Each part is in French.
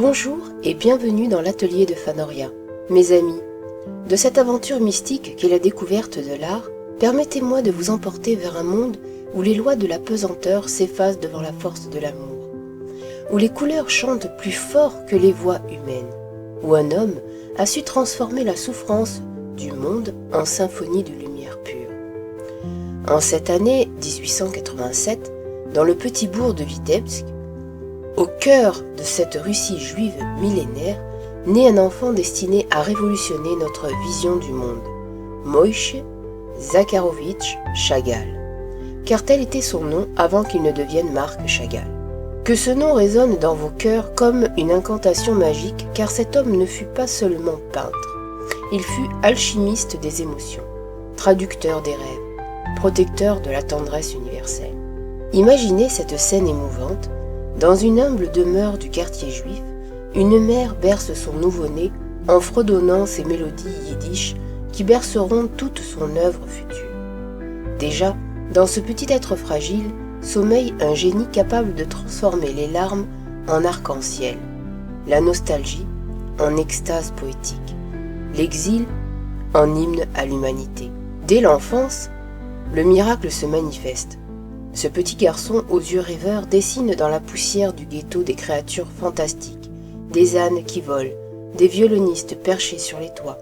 Bonjour et bienvenue dans l'atelier de Fanoria. Mes amis, de cette aventure mystique qu'est la découverte de l'art, permettez-moi de vous emporter vers un monde où les lois de la pesanteur s'effacent devant la force de l'amour, où les couleurs chantent plus fort que les voix humaines, où un homme a su transformer la souffrance du monde en symphonie de lumière pure. En cette année 1887, dans le petit bourg de Vitebsk, au cœur de cette Russie juive millénaire, naît un enfant destiné à révolutionner notre vision du monde, Moïse Zakharovitch Chagall, car tel était son nom avant qu'il ne devienne Marc Chagall. Que ce nom résonne dans vos cœurs comme une incantation magique, car cet homme ne fut pas seulement peintre, il fut alchimiste des émotions, traducteur des rêves, protecteur de la tendresse universelle. Imaginez cette scène émouvante. Dans une humble demeure du quartier juif, une mère berce son nouveau-né en fredonnant ses mélodies yiddish qui berceront toute son œuvre future. Déjà, dans ce petit être fragile, sommeille un génie capable de transformer les larmes en arc-en-ciel, la nostalgie en extase poétique, l'exil en hymne à l'humanité. Dès l'enfance, le miracle se manifeste. Ce petit garçon aux yeux rêveurs dessine dans la poussière du ghetto des créatures fantastiques, des ânes qui volent, des violonistes perchés sur les toits,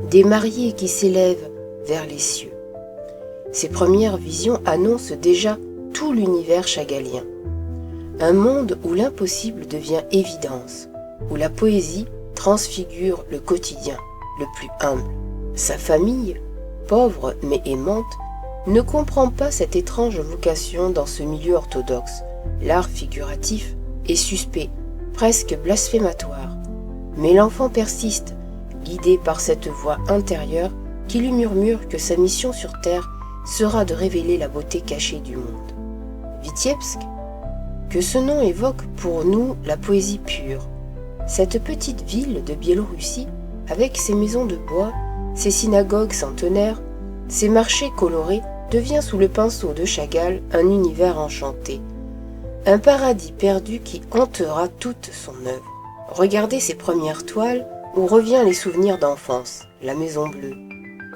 des mariés qui s'élèvent vers les cieux. Ces premières visions annoncent déjà tout l'univers chagallien. Un monde où l'impossible devient évidence, où la poésie transfigure le quotidien, le plus humble. Sa famille, pauvre mais aimante, ne comprend pas cette étrange vocation dans ce milieu orthodoxe. L'art figuratif est suspect, presque blasphématoire. Mais l'enfant persiste, guidé par cette voix intérieure qui lui murmure que sa mission sur Terre sera de révéler la beauté cachée du monde. Vitebsk, que ce nom évoque pour nous la poésie pure. Cette petite ville de Biélorussie, avec ses maisons de bois, ses synagogues centenaires, ses marchés colorés, devient sous le pinceau de Chagall un univers enchanté, un paradis perdu qui hantera toute son œuvre. Regardez ses premières toiles où revient les souvenirs d'enfance, la maison bleue,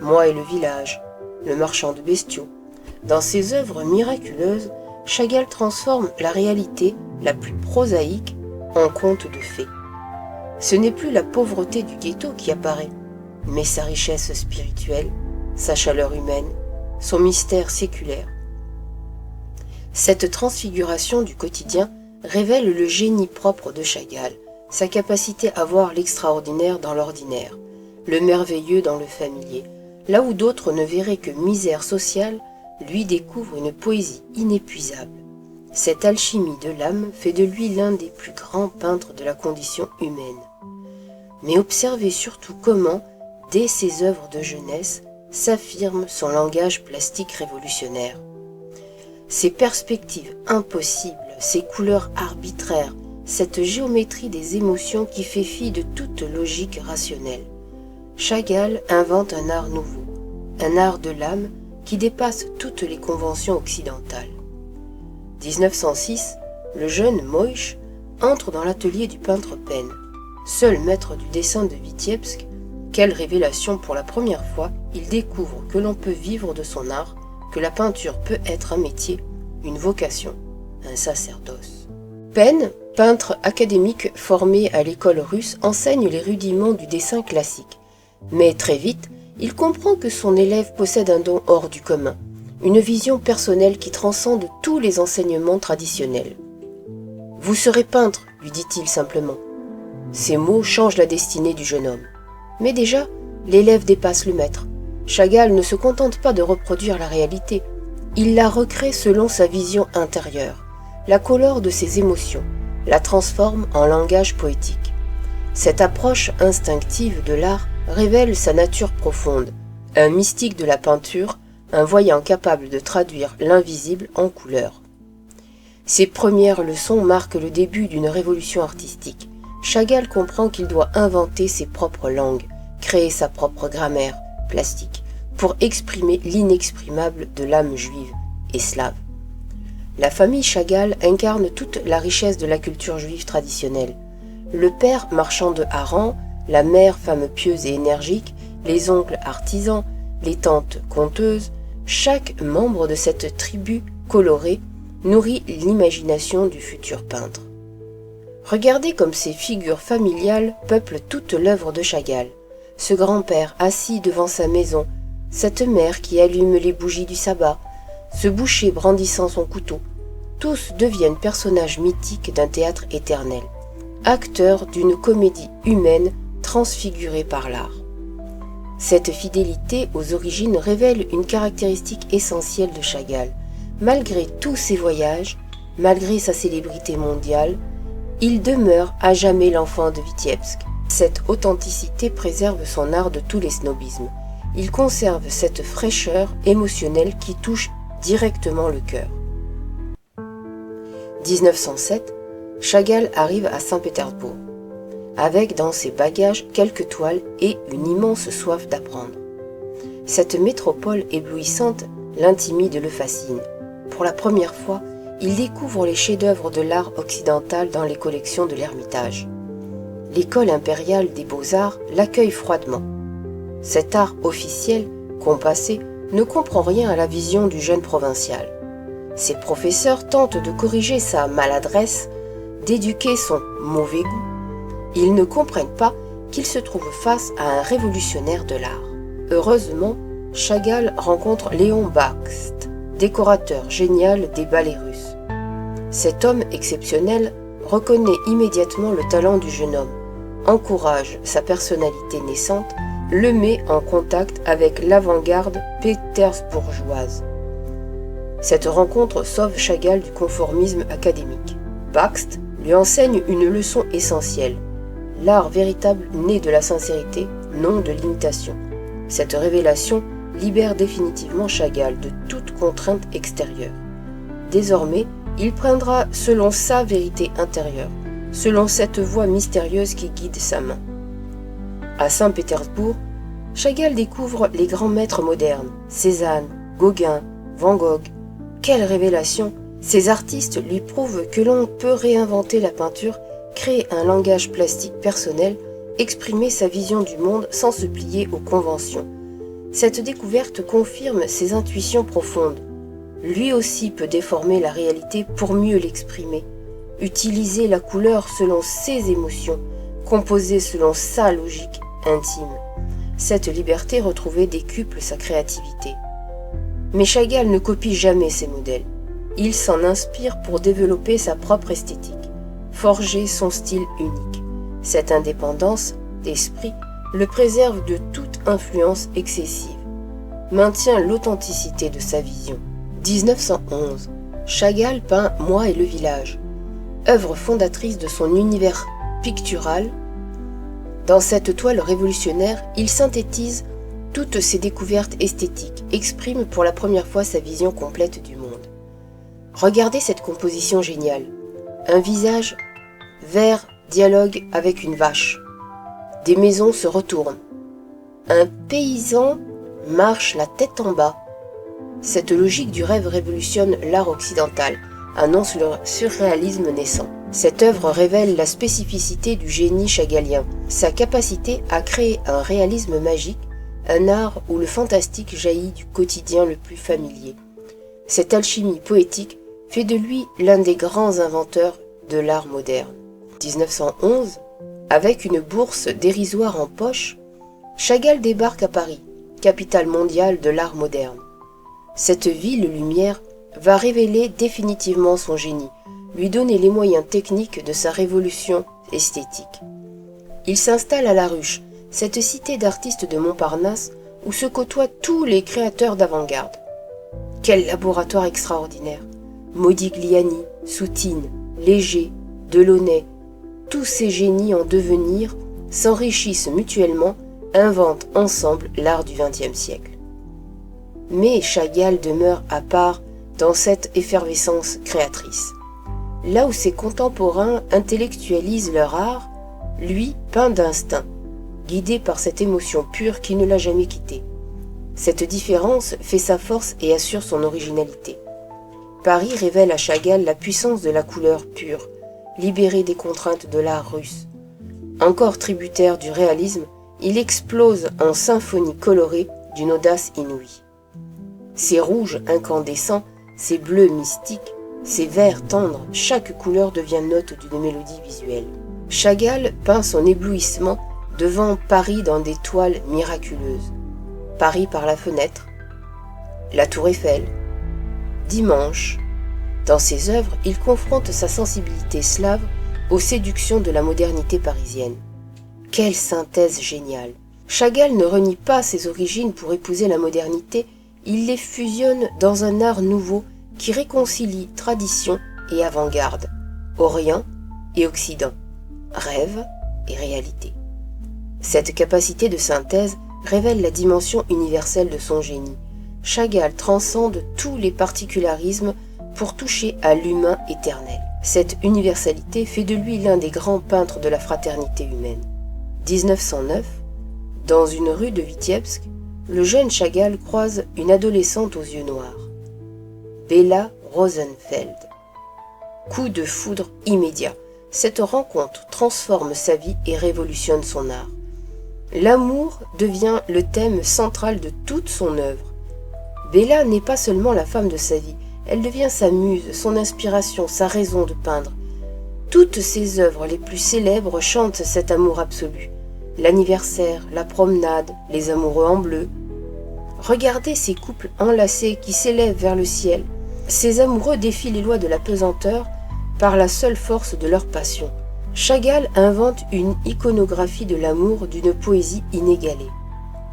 moi et le village, le marchand de bestiaux. Dans ses œuvres miraculeuses, Chagall transforme la réalité la plus prosaïque en conte de fées. Ce n'est plus la pauvreté du ghetto qui apparaît, mais sa richesse spirituelle, sa chaleur humaine, son mystère séculaire. Cette transfiguration du quotidien révèle le génie propre de Chagall, sa capacité à voir l'extraordinaire dans l'ordinaire, le merveilleux dans le familier. Là où d'autres ne verraient que misère sociale, lui découvre une poésie inépuisable. Cette alchimie de l'âme fait de lui l'un des plus grands peintres de la condition humaine. Mais observez surtout comment, dès ses œuvres de jeunesse, s'affirme son langage plastique révolutionnaire. Ses perspectives impossibles, ses couleurs arbitraires, cette géométrie des émotions qui fait fi de toute logique rationnelle. Chagall invente un art nouveau, un art de l'âme qui dépasse toutes les conventions occidentales. 1906, le jeune Moïse entre dans l'atelier du peintre Penn. Seul maître du dessin de Vitebsk, quelle révélation pour la première fois, il découvre que l'on peut vivre de son art, que la peinture peut être un métier, une vocation, un sacerdoce. Penn, peintre académique formé à l'école russe, enseigne les rudiments du dessin classique. Mais très vite, il comprend que son élève possède un don hors du commun, une vision personnelle qui transcende tous les enseignements traditionnels. « Vous serez peintre », lui dit-il simplement. Ces mots changent la destinée du jeune homme. Mais déjà, l'élève dépasse le maître. Chagall ne se contente pas de reproduire la réalité. Il la recrée selon sa vision intérieure, la colore de ses émotions, la transforme en langage poétique. Cette approche instinctive de l'art révèle sa nature profonde, un mystique de la peinture, un voyant capable de traduire l'invisible en couleurs. Ses premières leçons marquent le début d'une révolution artistique. Chagall comprend qu'il doit inventer ses propres langues, créer sa propre grammaire plastique, pour exprimer l'inexprimable de l'âme juive et slave. La famille Chagall incarne toute la richesse de la culture juive traditionnelle. Le père marchand de harengs, la mère femme pieuse et énergique, les oncles artisans, les tantes conteuses, chaque membre de cette tribu colorée nourrit l'imagination du futur peintre. Regardez comme ces figures familiales peuplent toute l'œuvre de Chagall. Ce grand-père assis devant sa maison, cette mère qui allume les bougies du sabbat, ce boucher brandissant son couteau, tous deviennent personnages mythiques d'un théâtre éternel, acteurs d'une comédie humaine transfigurée par l'art. Cette fidélité aux origines révèle une caractéristique essentielle de Chagall. Malgré tous ses voyages, malgré sa célébrité mondiale, il demeure à jamais l'enfant de Vitebsk. Cette authenticité préserve son art de tous les snobismes. Il conserve cette fraîcheur émotionnelle qui touche directement le cœur. 1907, Chagall arrive à Saint-Pétersbourg, avec dans ses bagages quelques toiles et une immense soif d'apprendre. Cette métropole éblouissante l'intimide et le fascine. Pour la première fois, il découvre les chefs-d'œuvre de l'art occidental dans les collections de l'Ermitage. L'école impériale des beaux-arts l'accueille froidement. Cet art officiel, compassé, ne comprend rien à la vision du jeune provincial. Ses professeurs tentent de corriger sa maladresse, d'éduquer son mauvais goût. Ils ne comprennent pas qu'il se trouve face à un révolutionnaire de l'art. Heureusement, Chagall rencontre Léon Bakst, décorateur génial des ballets russes. Cet homme exceptionnel reconnaît immédiatement le talent du jeune homme, encourage sa personnalité naissante, le met en contact avec l'avant-garde pétersbourgeoise. Cette rencontre sauve Chagall du conformisme académique. Bakst lui enseigne une leçon essentielle. L'art véritable naît de la sincérité, non de l'imitation. Cette révélation libère définitivement Chagall de toute contrainte extérieure. Désormais, il prendra selon sa vérité intérieure, selon cette voie mystérieuse qui guide sa main. À Saint-Pétersbourg, Chagall découvre les grands maîtres modernes, Cézanne, Gauguin, Van Gogh. Quelle révélation! Ces artistes lui prouvent que l'on peut réinventer la peinture, créer un langage plastique personnel, exprimer sa vision du monde sans se plier aux conventions. Cette découverte confirme ses intuitions profondes. Lui aussi peut déformer la réalité pour mieux l'exprimer, utiliser la couleur selon ses émotions, composer selon sa logique intime. Cette liberté retrouvée décuple sa créativité. Mais Chagall ne copie jamais ses modèles. Il s'en inspire pour développer sa propre esthétique, forger son style unique. Cette indépendance d'esprit le préserve de toute influence excessive, maintient l'authenticité de sa vision. 1911, Chagall peint Moi et le village, œuvre fondatrice de son univers pictural. Dans cette toile révolutionnaire, il synthétise toutes ses découvertes esthétiques, exprime pour la première fois sa vision complète du monde. Regardez cette composition géniale. Un visage vert dialogue avec une vache. Des maisons se retournent. Un paysan marche la tête en bas. Cette logique du rêve révolutionne l'art occidental, annonce le surréalisme naissant. Cette œuvre révèle la spécificité du génie chagallien, sa capacité à créer un réalisme magique, un art où le fantastique jaillit du quotidien le plus familier. Cette alchimie poétique fait de lui l'un des grands inventeurs de l'art moderne. 1911, avec une bourse dérisoire en poche, Chagall débarque à Paris, capitale mondiale de l'art moderne. Cette ville lumière va révéler définitivement son génie, lui donner les moyens techniques de sa révolution esthétique. Il s'installe à La Ruche, cette cité d'artistes de Montparnasse où se côtoient tous les créateurs d'avant-garde. Quel laboratoire extraordinaire! Modigliani, Soutine, Léger, Delaunay, tous ces génies en devenir s'enrichissent mutuellement, inventent ensemble l'art du XXe siècle. Mais Chagall demeure à part dans cette effervescence créatrice. Là où ses contemporains intellectualisent leur art, lui peint d'instinct, guidé par cette émotion pure qui ne l'a jamais quitté. Cette différence fait sa force et assure son originalité. Paris révèle à Chagall la puissance de la couleur pure, libérée des contraintes de l'art russe. Encore tributaire du réalisme, il explose en symphonie colorée d'une audace inouïe. Ses rouges incandescents, ses bleus mystiques, ses verts tendres, chaque couleur devient note d'une mélodie visuelle. Chagall peint son éblouissement devant Paris dans des toiles miraculeuses. Paris par la fenêtre, la Tour Eiffel, Dimanche. Dans ses œuvres, il confronte sa sensibilité slave aux séductions de la modernité parisienne. Quelle synthèse géniale! Chagall ne renie pas ses origines pour épouser la modernité, il les fusionne dans un art nouveau qui réconcilie tradition et avant-garde, Orient et Occident, rêve et réalité. Cette capacité de synthèse révèle la dimension universelle de son génie. Chagall transcende tous les particularismes pour toucher à l'humain éternel. Cette universalité fait de lui l'un des grands peintres de la fraternité humaine. 1909, dans une rue de Vitebsk, le jeune Chagall croise une adolescente aux yeux noirs. Bella Rosenfeld. Coup de foudre immédiat. Cette rencontre transforme sa vie et révolutionne son art. L'amour devient le thème central de toute son œuvre. Bella n'est pas seulement la femme de sa vie, elle devient sa muse, son inspiration, sa raison de peindre. Toutes ses œuvres les plus célèbres chantent cet amour absolu. L'anniversaire, la promenade, les amoureux en bleu. Regardez ces couples enlacés qui s'élèvent vers le ciel. Ces amoureux défient les lois de la pesanteur par la seule force de leur passion. Chagall invente une iconographie de l'amour d'une poésie inégalée.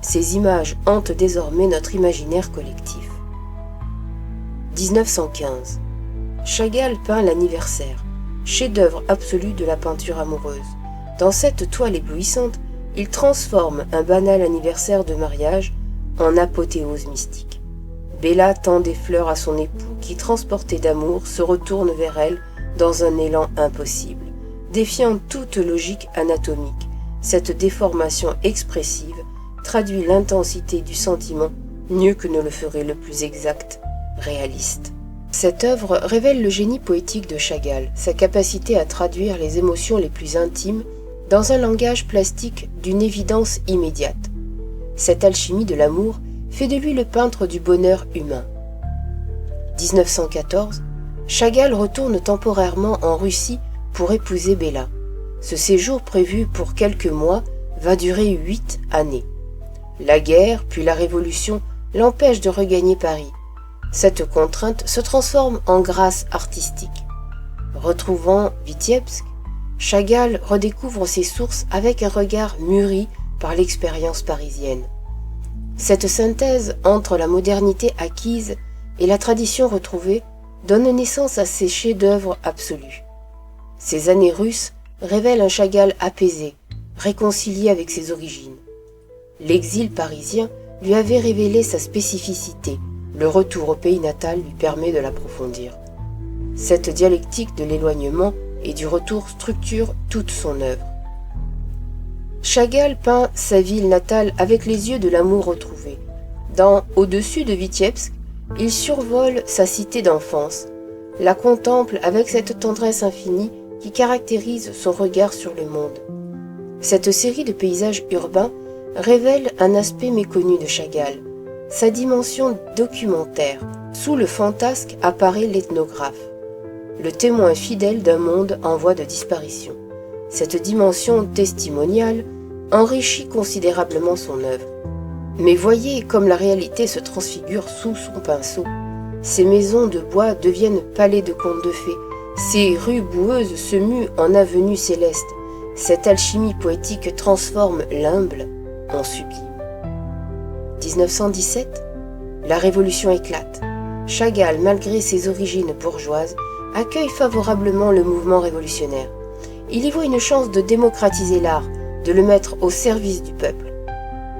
Ces images hantent désormais notre imaginaire collectif. 1915. Chagall peint l'anniversaire, chef-d'œuvre absolu de la peinture amoureuse. Dans cette toile éblouissante, il transforme un banal anniversaire de mariage en apothéose mystique. Bella tend des fleurs à son époux qui, transporté d'amour, se retourne vers elle dans un élan impossible. Défiant toute logique anatomique, cette déformation expressive traduit l'intensité du sentiment mieux que ne le ferait le plus exact réaliste. Cette œuvre révèle le génie poétique de Chagall, sa capacité à traduire les émotions les plus intimes dans un langage plastique d'une évidence immédiate. Cette alchimie de l'amour fait de lui le peintre du bonheur humain. 1914, Chagall retourne temporairement en Russie pour épouser Bella. Ce séjour prévu pour quelques mois va durer 8 années. La guerre, puis la Révolution, l'empêchent de regagner Paris. Cette contrainte se transforme en grâce artistique. Retrouvant Vitebsk, Chagall redécouvre ses sources avec un regard mûri par l'expérience parisienne. Cette synthèse entre la modernité acquise et la tradition retrouvée donne naissance à ses chefs-d'œuvre absolus. Ces années russes révèlent un Chagall apaisé, réconcilié avec ses origines. L'exil parisien lui avait révélé sa spécificité, le retour au pays natal lui permet de l'approfondir. Cette dialectique de l'éloignement et du retour structure toute son œuvre. Chagall peint sa ville natale avec les yeux de l'amour retrouvé. Dans Au-dessus de Vitebsk, il survole sa cité d'enfance, la contemple avec cette tendresse infinie qui caractérise son regard sur le monde. Cette série de paysages urbains révèle un aspect méconnu de Chagall, sa dimension documentaire. Sous le fantasque apparaît l'ethnographe, le témoin fidèle d'un monde en voie de disparition. Cette dimension testimoniale enrichit considérablement son œuvre. Mais voyez comme la réalité se transfigure sous son pinceau. Ces maisons de bois deviennent palais de contes de fées, ces rues boueuses se muent en avenues célestes. Cette alchimie poétique transforme l'humble en sublime. 1917, la Révolution éclate. Chagall, malgré ses origines bourgeoises, accueille favorablement le mouvement révolutionnaire. Il y voit une chance de démocratiser l'art, de le mettre au service du peuple.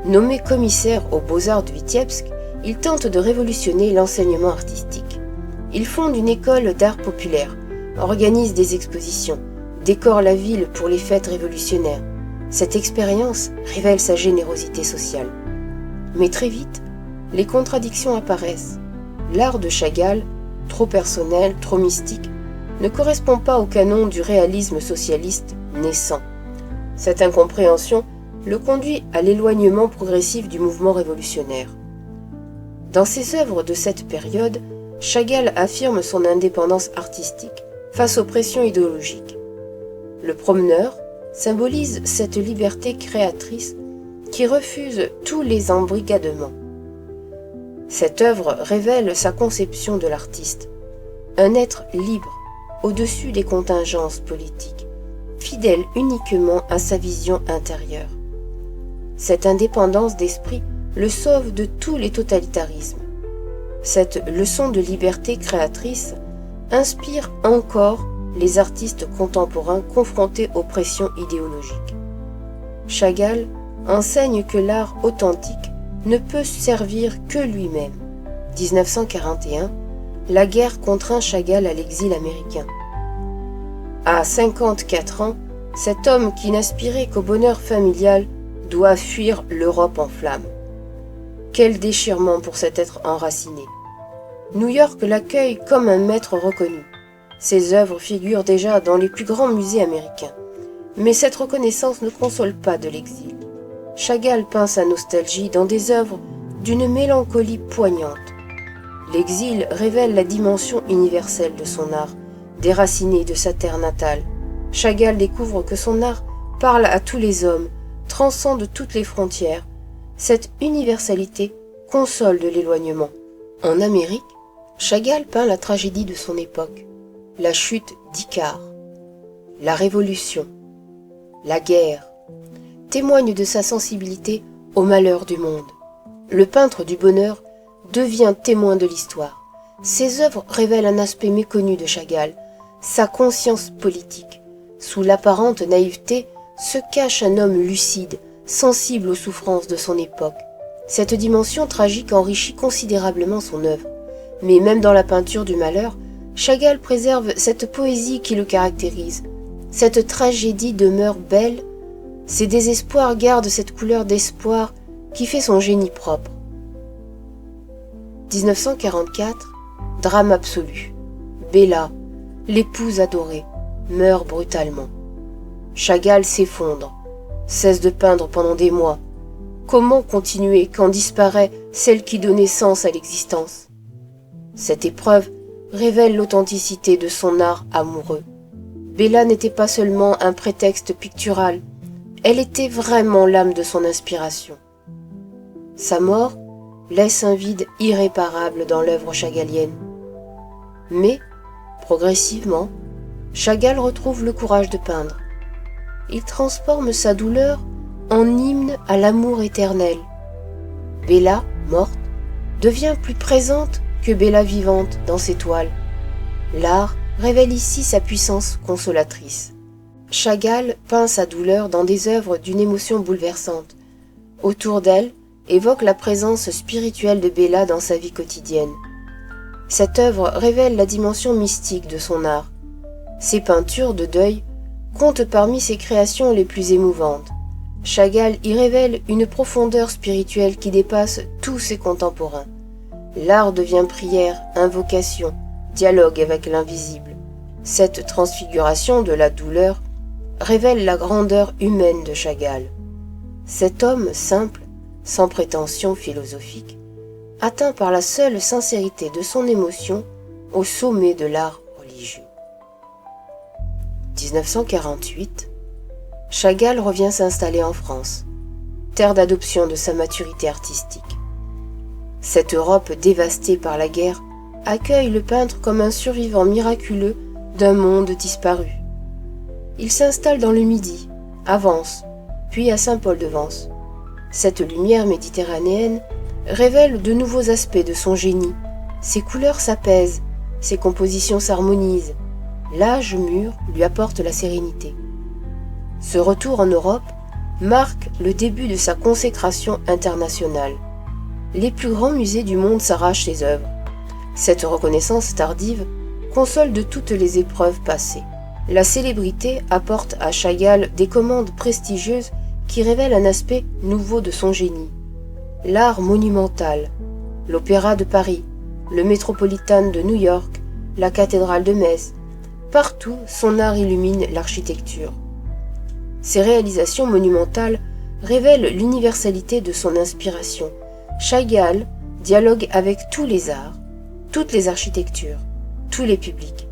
Nommé commissaire aux Beaux-Arts de Vitebsk, il tente de révolutionner l'enseignement artistique. Il fonde une école d'art populaire, organise des expositions, décore la ville pour les fêtes révolutionnaires. Cette expérience révèle sa générosité sociale. Mais très vite, les contradictions apparaissent. L'art de Chagall, trop personnel, trop mystique, ne correspond pas au canon du réalisme socialiste naissant. Cette incompréhension le conduit à l'éloignement progressif du mouvement révolutionnaire. Dans ses œuvres de cette période, Chagall affirme son indépendance artistique face aux pressions idéologiques. Le promeneur symbolise cette liberté créatrice qui refuse tous les embrigadements. Cette œuvre révèle sa conception de l'artiste, un être libre, au-dessus des contingences politiques, fidèle uniquement à sa vision intérieure. Cette indépendance d'esprit le sauve de tous les totalitarismes. Cette leçon de liberté créatrice inspire encore les artistes contemporains confrontés aux pressions idéologiques. Chagall enseigne que l'art authentique ne peut servir que lui-même. 1941, la guerre contraint Chagall à l'exil américain. À 54 ans, cet homme qui n'aspirait qu'au bonheur familial doit fuir l'Europe en flammes. Quel déchirement pour cet être enraciné! New York l'accueille comme un maître reconnu. Ses œuvres figurent déjà dans les plus grands musées américains. Mais cette reconnaissance ne console pas de l'exil. Chagall peint sa nostalgie dans des œuvres d'une mélancolie poignante. L'exil révèle la dimension universelle de son art, déraciné de sa terre natale. Chagall découvre que son art parle à tous les hommes, transcende toutes les frontières. Cette universalité console de l'éloignement. En Amérique, Chagall peint la tragédie de son époque, la chute d'Icare, la révolution, la guerre, témoigne de sa sensibilité au malheur du monde. Le peintre du bonheur devient témoin de l'histoire. Ses œuvres révèlent un aspect méconnu de Chagall, sa conscience politique. Sous l'apparente naïveté se cache un homme lucide, sensible aux souffrances de son époque. Cette dimension tragique enrichit considérablement son œuvre. Mais même dans la peinture du malheur, Chagall préserve cette poésie qui le caractérise. Cette tragédie demeure belle, ses désespoirs gardent cette couleur d'espoir qui fait son génie propre. 1944, drame absolu. Bella, l'épouse adorée, meurt brutalement. Chagall s'effondre, cesse de peindre pendant des mois. Comment continuer quand disparaît celle qui donnait sens à l'existence? Cette épreuve révèle l'authenticité de son art amoureux. Bella n'était pas seulement un prétexte pictural, elle était vraiment l'âme de son inspiration. Sa mort laisse un vide irréparable dans l'œuvre chagallienne. Mais, progressivement, Chagall retrouve le courage de peindre. Il transforme sa douleur en hymne à l'amour éternel. Bella, morte, devient plus présente que Bella vivante dans ses toiles. L'art révèle ici sa puissance consolatrice. Chagall peint sa douleur dans des œuvres d'une émotion bouleversante. Autour d'elle évoque la présence spirituelle de Bella dans sa vie quotidienne. Cette œuvre révèle la dimension mystique de son art. Ses peintures de deuil comptent parmi ses créations les plus émouvantes. Chagall y révèle une profondeur spirituelle qui dépasse tous ses contemporains. L'art devient prière, invocation, dialogue avec l'invisible. Cette transfiguration de la douleur révèle la grandeur humaine de Chagall. Cet homme simple, sans prétention philosophique, atteint par la seule sincérité de son émotion au sommet de l'art religieux. 1948, Chagall revient s'installer en France, terre d'adoption de sa maturité artistique. Cette Europe dévastée par la guerre accueille le peintre comme un survivant miraculeux d'un monde disparu. Il s'installe dans le Midi, à Vence, puis à Saint-Paul-de-Vence. Cette lumière méditerranéenne révèle de nouveaux aspects de son génie. Ses couleurs s'apaisent, ses compositions s'harmonisent. L'âge mûr lui apporte la sérénité. Ce retour en Europe marque le début de sa consécration internationale. Les plus grands musées du monde s'arrachent ses œuvres. Cette reconnaissance tardive console de toutes les épreuves passées. La célébrité apporte à Chagall des commandes prestigieuses qui révèlent un aspect nouveau de son génie. L'art monumental, l'Opéra de Paris, le Metropolitan de New York, la cathédrale de Metz, partout son art illumine l'architecture. Ces réalisations monumentales révèlent l'universalité de son inspiration. Chagall dialogue avec tous les arts, toutes les architectures, tous les publics.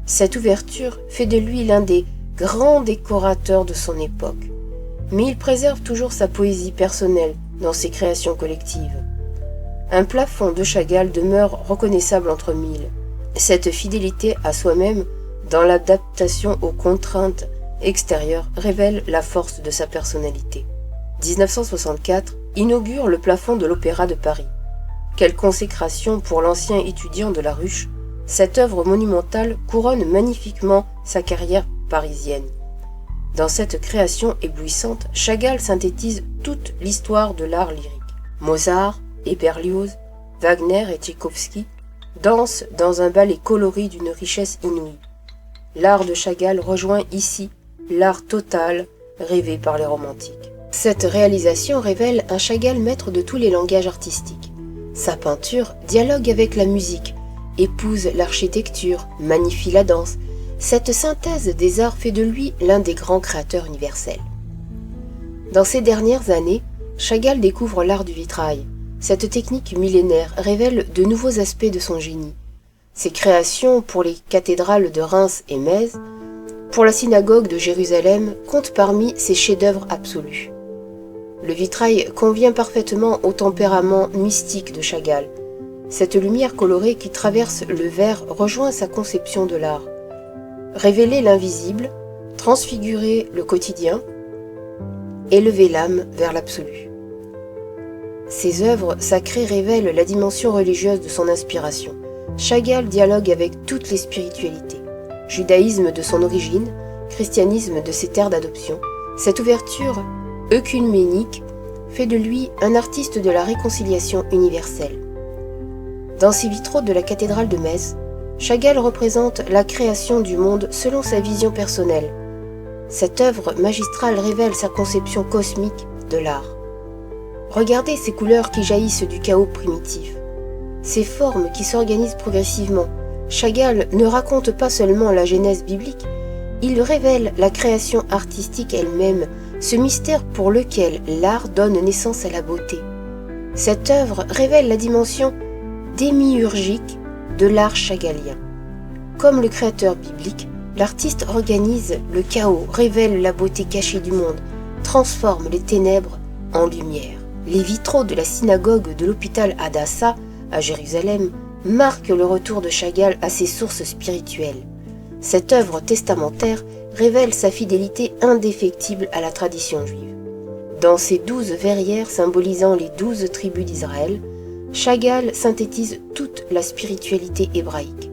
Cette ouverture fait de lui l'un des grands décorateurs de son époque, mais il préserve toujours sa poésie personnelle dans ses créations collectives. Un plafond de Chagall demeure reconnaissable entre mille. Cette fidélité à soi-même, dans l'adaptation aux contraintes extérieures, révèle la force de sa personnalité. 1964 inaugure le plafond de l'Opéra de Paris. Quelle consécration pour l'ancien étudiant de la Ruche! Cette œuvre monumentale couronne magnifiquement sa carrière parisienne. Dans cette création éblouissante, Chagall synthétise toute l'histoire de l'art lyrique. Mozart et Berlioz, Wagner et Tchaïkovski dansent dans un ballet coloré d'une richesse inouïe. L'art de Chagall rejoint ici l'art total rêvé par les romantiques. Cette réalisation révèle un Chagall maître de tous les langages artistiques. Sa peinture dialogue avec la musique, épouse l'architecture, magnifie la danse. Cette synthèse des arts fait de lui l'un des grands créateurs universels. Dans ces dernières années, Chagall découvre l'art du vitrail. Cette technique millénaire révèle de nouveaux aspects de son génie. Ses créations pour les cathédrales de Reims et Metz, pour la synagogue de Jérusalem, comptent parmi ses chefs-d'œuvre absolus. Le vitrail convient parfaitement au tempérament mystique de Chagall. Cette lumière colorée qui traverse le verre rejoint sa conception de l'art. Révéler l'invisible, transfigurer le quotidien, élever l'âme vers l'absolu. Ses œuvres sacrées révèlent la dimension religieuse de son inspiration. Chagall dialogue avec toutes les spiritualités. Judaïsme de son origine, christianisme de ses terres d'adoption. Cette ouverture œcuménique fait de lui un artiste de la réconciliation universelle. Dans ses vitraux de la cathédrale de Metz, Chagall représente la création du monde selon sa vision personnelle. Cette œuvre magistrale révèle sa conception cosmique de l'art. Regardez ces couleurs qui jaillissent du chaos primitif, ces formes qui s'organisent progressivement. Chagall ne raconte pas seulement la genèse biblique, il révèle la création artistique elle-même, ce mystère pour lequel l'art donne naissance à la beauté. Cette œuvre révèle la dimension démiurgique de l'art chagallien. Comme le créateur biblique, l'artiste organise le chaos, révèle la beauté cachée du monde, transforme les ténèbres en lumière. Les vitraux de la synagogue de l'hôpital Hadassah à Jérusalem marquent le retour de Chagall à ses sources spirituelles. Cette œuvre testamentaire révèle sa fidélité indéfectible à la tradition juive. Dans ses 12 verrières symbolisant les 12 tribus d'Israël, Chagall synthétise toute la spiritualité hébraïque.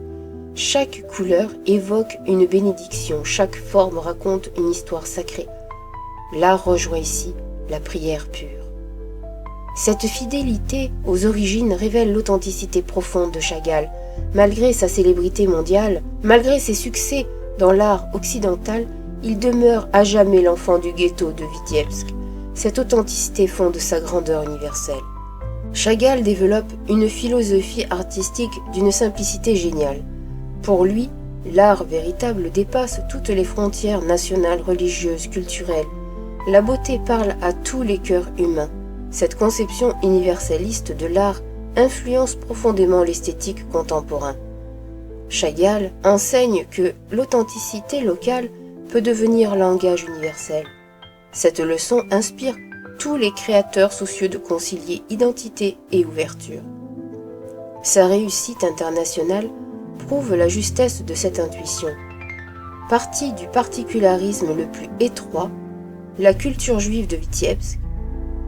Chaque couleur évoque une bénédiction, chaque forme raconte une histoire sacrée. L'art rejoint ici la prière pure. Cette fidélité aux origines révèle l'authenticité profonde de Chagall. Malgré sa célébrité mondiale, malgré ses succès dans l'art occidental, il demeure à jamais l'enfant du ghetto de Vitebsk. Cette authenticité fonde sa grandeur universelle. Chagall développe une philosophie artistique d'une simplicité géniale. Pour lui, l'art véritable dépasse toutes les frontières nationales, religieuses, culturelles. La beauté parle à tous les cœurs humains. Cette conception universelliste de l'art influence profondément l'esthétique contemporain. Chagall enseigne que l'authenticité locale peut devenir langage universel. Cette leçon inspire tous les créateurs soucieux de concilier identité et ouverture. Sa réussite internationale prouve la justesse de cette intuition. Parti du particularisme le plus étroit, la culture juive de Vitebsk,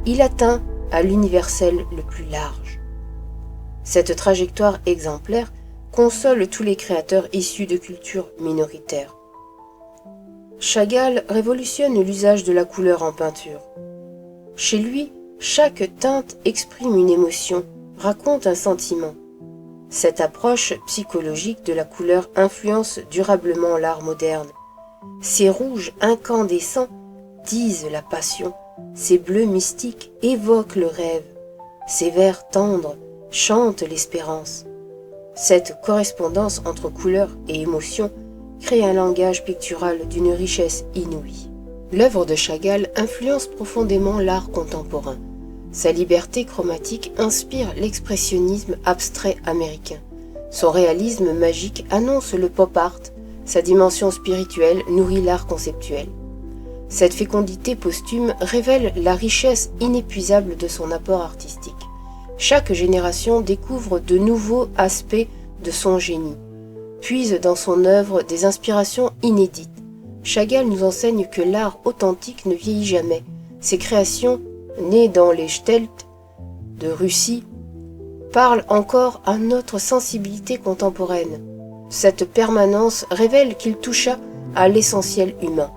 il atteint à l'universel le plus large. Cette trajectoire exemplaire console tous les créateurs issus de cultures minoritaires. Chagall révolutionne l'usage de la couleur en peinture. Chez lui, chaque teinte exprime une émotion, raconte un sentiment. Cette approche psychologique de la couleur influence durablement l'art moderne. Ces rouges incandescents disent la passion, ces bleus mystiques évoquent le rêve, ces verts tendres chantent l'espérance. Cette correspondance entre couleur et émotion crée un langage pictural d'une richesse inouïe. L'œuvre de Chagall influence profondément l'art contemporain. Sa liberté chromatique inspire l'expressionnisme abstrait américain. Son réalisme magique annonce le pop art, sa dimension spirituelle nourrit l'art conceptuel. Cette fécondité posthume révèle la richesse inépuisable de son apport artistique. Chaque génération découvre de nouveaux aspects de son génie, puise dans son œuvre des inspirations inédites. Chagall nous enseigne que l'art authentique ne vieillit jamais. Ses créations, nées dans les Stelt de Russie, parlent encore à notre sensibilité contemporaine. Cette permanence révèle qu'il toucha à l'essentiel humain.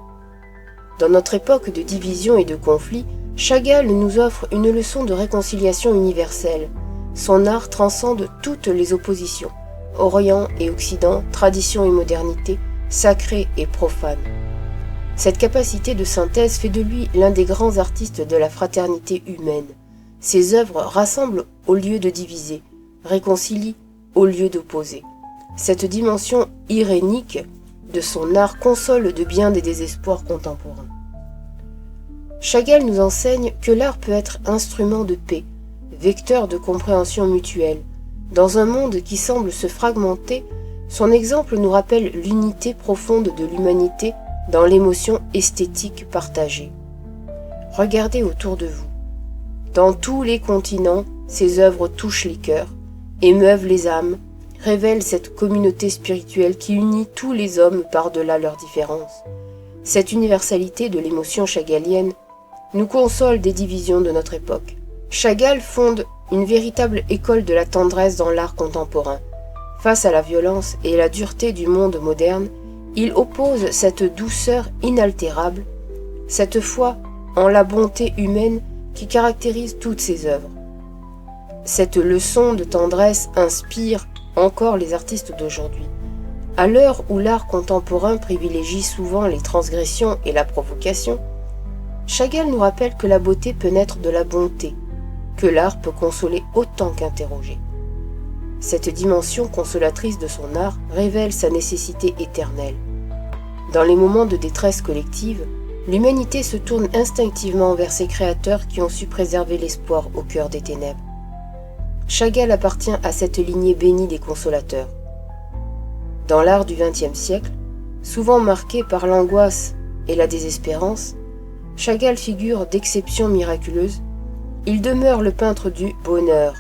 Dans notre époque de division et de conflit, Chagall nous offre une leçon de réconciliation universelle. Son art transcende toutes les oppositions, Orient et Occident, tradition et modernité, sacré et profane. Cette capacité de synthèse fait de lui l'un des grands artistes de la fraternité humaine. Ses œuvres rassemblent au lieu de diviser, réconcilient au lieu d'opposer. Cette dimension irénique de son art console de bien des désespoirs contemporains. Chagall nous enseigne que l'art peut être instrument de paix, vecteur de compréhension mutuelle. Dans un monde qui semble se fragmenter, son exemple nous rappelle l'unité profonde de l'humanité dans l'émotion esthétique partagée. Regardez autour de vous. Dans tous les continents, ses œuvres touchent les cœurs, émeuvent les âmes, révèlent cette communauté spirituelle qui unit tous les hommes par-delà leurs différences. Cette universalité de l'émotion chagallienne nous console des divisions de notre époque. Chagall fonde une véritable école de la tendresse dans l'art contemporain. Face à la violence et la dureté du monde moderne, il oppose cette douceur inaltérable, cette foi en la bonté humaine qui caractérise toutes ses œuvres. Cette leçon de tendresse inspire encore les artistes d'aujourd'hui. À l'heure où l'art contemporain privilégie souvent les transgressions et la provocation, Chagall nous rappelle que la beauté peut naître de la bonté, que l'art peut consoler autant qu'interroger. Cette dimension consolatrice de son art révèle sa nécessité éternelle. Dans les moments de détresse collective, l'humanité se tourne instinctivement vers ses créateurs qui ont su préserver l'espoir au cœur des ténèbres. Chagall appartient à cette lignée bénie des consolateurs. Dans l'art du XXe siècle, souvent marqué par l'angoisse et la désespérance, Chagall figure d'exception miraculeuse. Il demeure le peintre du bonheur,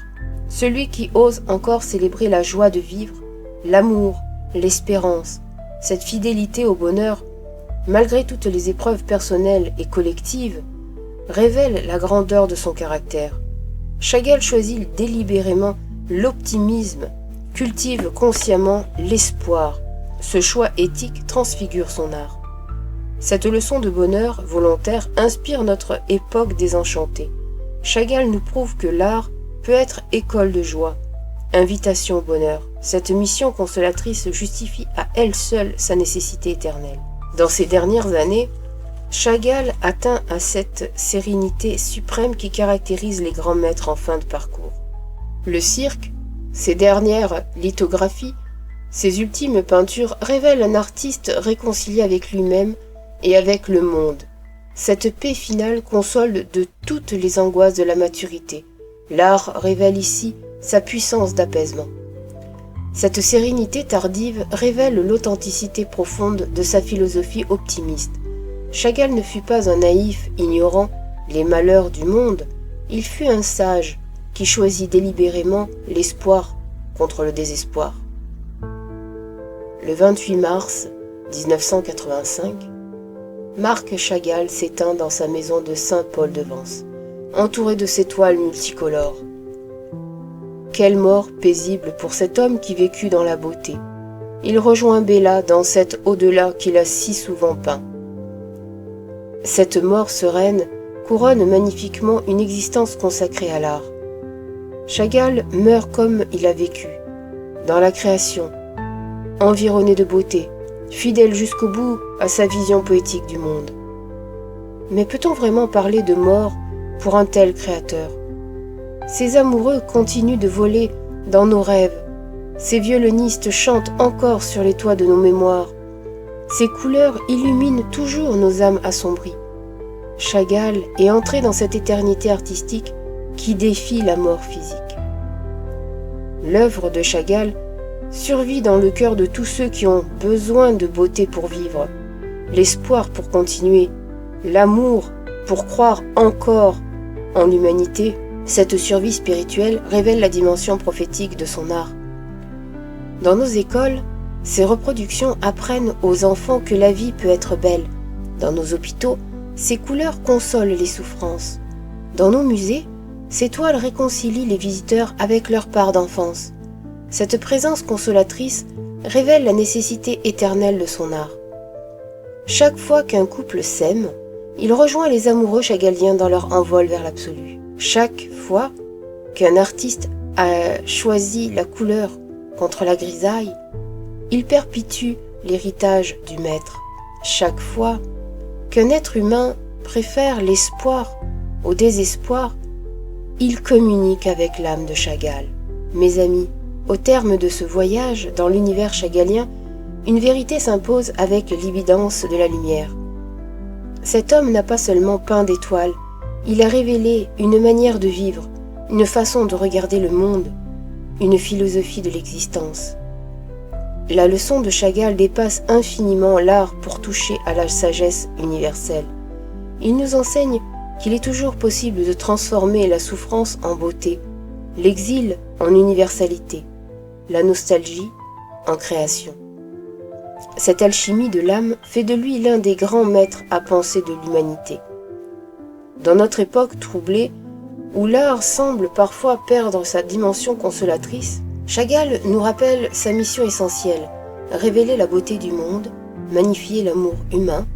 celui qui ose encore célébrer la joie de vivre, l'amour, l'espérance, cette fidélité au bonheur, malgré toutes les épreuves personnelles et collectives, révèle la grandeur de son caractère. Chagall choisit délibérément l'optimisme, cultive consciemment l'espoir. Ce choix éthique transfigure son art. Cette leçon de bonheur volontaire inspire notre époque désenchantée. Chagall nous prouve que l'art peut être école de joie, invitation au bonheur. Cette mission consolatrice justifie à elle seule sa nécessité éternelle. Dans ces dernières années, Chagall atteint à cette sérénité suprême qui caractérise les grands maîtres en fin de parcours. Le cirque, ses dernières lithographies, ses ultimes peintures révèlent un artiste réconcilié avec lui-même et avec le monde. Cette paix finale console de toutes les angoisses de la maturité. L'art révèle ici sa puissance d'apaisement. Cette sérénité tardive révèle l'authenticité profonde de sa philosophie optimiste. Chagall ne fut pas un naïf ignorant les malheurs du monde, il fut un sage qui choisit délibérément l'espoir contre le désespoir. Le 28 mars 1985, Marc Chagall s'éteint dans sa maison de Saint-Paul-de-Vence, entouré de ses toiles multicolores. Quelle mort paisible pour cet homme qui vécut dans la beauté. Il rejoint Bella dans cet au-delà qu'il a si souvent peint. Cette mort sereine couronne magnifiquement une existence consacrée à l'art. Chagall meurt comme il a vécu, dans la création, environné de beauté, fidèle jusqu'au bout à sa vision poétique du monde. Mais peut-on vraiment parler de mort pour un tel créateur? Ces amoureux continuent de voler dans nos rêves, ces violonistes chantent encore sur les toits de nos mémoires, ces couleurs illuminent toujours nos âmes assombries. Chagall est entré dans cette éternité artistique qui défie la mort physique. L'œuvre de Chagall survit dans le cœur de tous ceux qui ont besoin de beauté pour vivre, l'espoir pour continuer, l'amour pour croire encore en l'humanité. Cette survie spirituelle révèle la dimension prophétique de son art. Dans nos écoles, ces reproductions apprennent aux enfants que la vie peut être belle. Dans nos hôpitaux, ces couleurs consolent les souffrances. Dans nos musées, ces toiles réconcilient les visiteurs avec leur part d'enfance. Cette présence consolatrice révèle la nécessité éternelle de son art. Chaque fois qu'un couple s'aime, il rejoint les amoureux chagalliens dans leur envol vers l'absolu. Chaque fois qu'un artiste a choisi la couleur contre la grisaille, il perpétue l'héritage du maître. Chaque fois qu'un être humain préfère l'espoir au désespoir, il communique avec l'âme de Chagall. Mes amis, au terme de ce voyage dans l'univers chagallien, une vérité s'impose avec l'évidence de la lumière. Cet homme n'a pas seulement peint d'étoiles, il a révélé une manière de vivre, une façon de regarder le monde, une philosophie de l'existence. La leçon de Chagall dépasse infiniment l'art pour toucher à la sagesse universelle. Il nous enseigne qu'il est toujours possible de transformer la souffrance en beauté, l'exil en universalité, la nostalgie en création. Cette alchimie de l'âme fait de lui l'un des grands maîtres à penser de l'humanité. Dans notre époque troublée, où l'art semble parfois perdre sa dimension consolatrice, Chagall nous rappelle sa mission essentielle, révéler la beauté du monde, magnifier l'amour humain,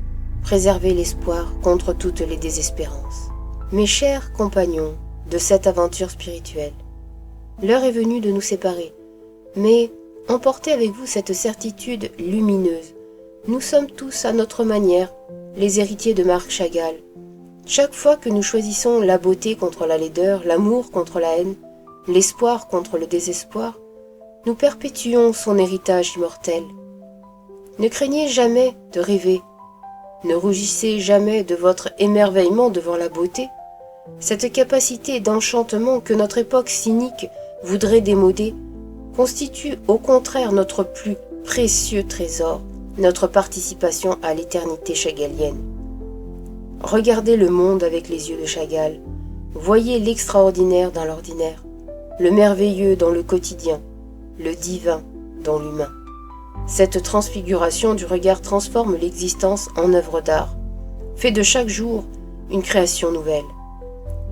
préserver l'espoir contre toutes les désespérances. Mes chers compagnons de cette aventure spirituelle, l'heure est venue de nous séparer, mais emportez avec vous cette certitude lumineuse. Nous sommes tous à notre manière les héritiers de Marc Chagall. Chaque fois que nous choisissons la beauté contre la laideur, l'amour contre la haine, l'espoir contre le désespoir, nous perpétuons son héritage immortel. Ne craignez jamais de rêver, ne rougissez jamais de votre émerveillement devant la beauté, cette capacité d'enchantement que notre époque cynique voudrait démoder constitue au contraire notre plus précieux trésor, notre participation à l'éternité chagallienne. Regardez le monde avec les yeux de Chagall, voyez l'extraordinaire dans l'ordinaire, le merveilleux dans le quotidien, le divin dans l'humain. Cette transfiguration du regard transforme l'existence en œuvre d'art, fait de chaque jour une création nouvelle.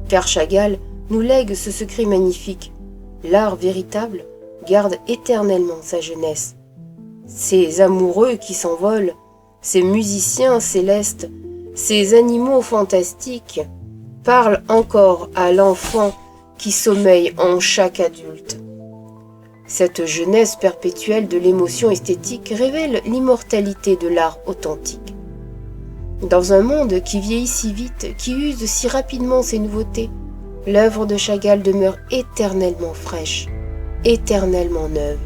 Car Chagall nous lègue ce secret magnifique, l'art véritable garde éternellement sa jeunesse. Ces amoureux qui s'envolent, ces musiciens célestes, ces animaux fantastiques parlent encore à l'enfant qui sommeille en chaque adulte. Cette jeunesse perpétuelle de l'émotion esthétique révèle l'immortalité de l'art authentique. Dans un monde qui vieillit si vite, qui use si rapidement ses nouveautés, l'œuvre de Chagall demeure éternellement fraîche, éternellement neuve.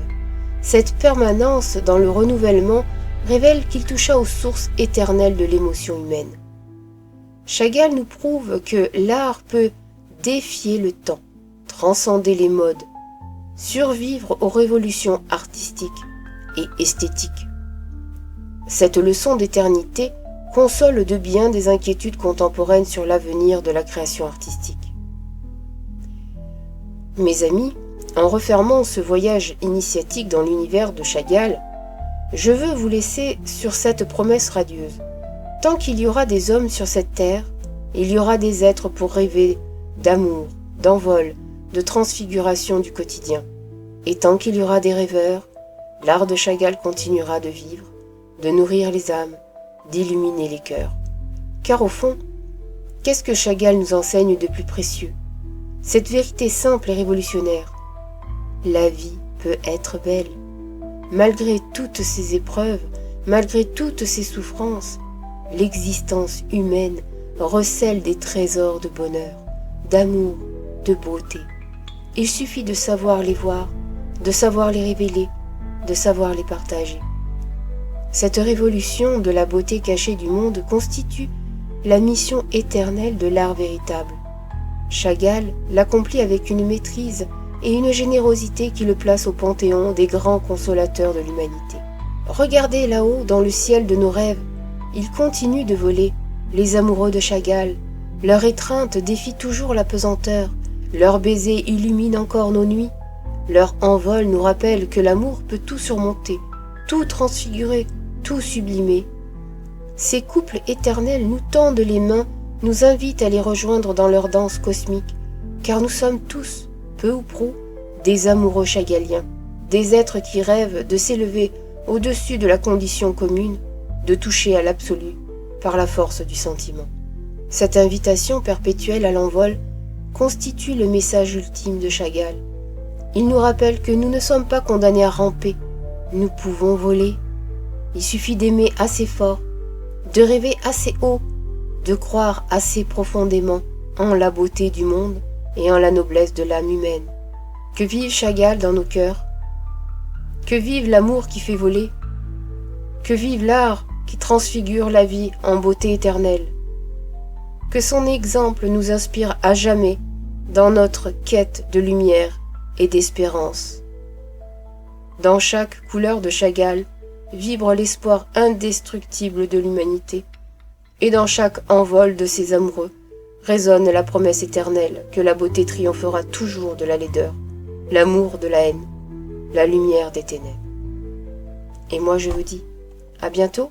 Cette permanence dans le renouvellement révèle qu'il toucha aux sources éternelles de l'émotion humaine. Chagall nous prouve que l'art peut défier le temps, transcender les modes, survivre aux révolutions artistiques et esthétiques. Cette leçon d'éternité console de bien des inquiétudes contemporaines sur l'avenir de la création artistique. Mes amis, en refermant ce voyage initiatique dans l'univers de Chagall, je veux vous laisser sur cette promesse radieuse. Tant qu'il y aura des hommes sur cette terre, il y aura des êtres pour rêver d'amour, d'envol, de transfiguration du quotidien. Et tant qu'il y aura des rêveurs, l'art de Chagall continuera de vivre, de nourrir les âmes, d'illuminer les cœurs. Car au fond, qu'est-ce que Chagall nous enseigne de plus précieux? Cette vérité simple et révolutionnaire. La vie peut être belle. Malgré toutes ces épreuves, malgré toutes ces souffrances, l'existence humaine recèle des trésors de bonheur, d'amour, de beauté. Il suffit de savoir les voir, de savoir les révéler, de savoir les partager. Cette révolution de la beauté cachée du monde constitue la mission éternelle de l'art véritable. Chagall l'accomplit avec une maîtrise et une générosité qui le place au panthéon des grands consolateurs de l'humanité. Regardez là-haut, dans le ciel de nos rêves, ils continuent de voler, les amoureux de Chagall. Leur étreinte défie toujours la pesanteur, leur baiser illumine encore nos nuits, leur envol nous rappelle que l'amour peut tout surmonter, tout transfigurer, tout sublimer. Ces couples éternels nous tendent les mains, nous invitent à les rejoindre dans leur danse cosmique, car nous sommes tous, peu ou prou, des amoureux chagalliens, des êtres qui rêvent de s'élever au-dessus de la condition commune, de toucher à l'absolu par la force du sentiment. Cette invitation perpétuelle à l'envol constitue le message ultime de Chagall. Il nous rappelle que nous ne sommes pas condamnés à ramper, nous pouvons voler. Il suffit d'aimer assez fort, de rêver assez haut, de croire assez profondément en la beauté du monde et en la noblesse de l'âme humaine. Que vive Chagall dans nos cœurs, que vive l'amour qui fait voler, que vive l'art qui transfigure la vie en beauté éternelle. Que son exemple nous inspire à jamais dans notre quête de lumière et d'espérance. Dans chaque couleur de Chagall vibre l'espoir indestructible de l'humanité, et dans chaque envol de ses amoureux résonne la promesse éternelle que la beauté triomphera toujours de la laideur, l'amour de la haine, la lumière des ténèbres. Et moi je vous dis, à bientôt.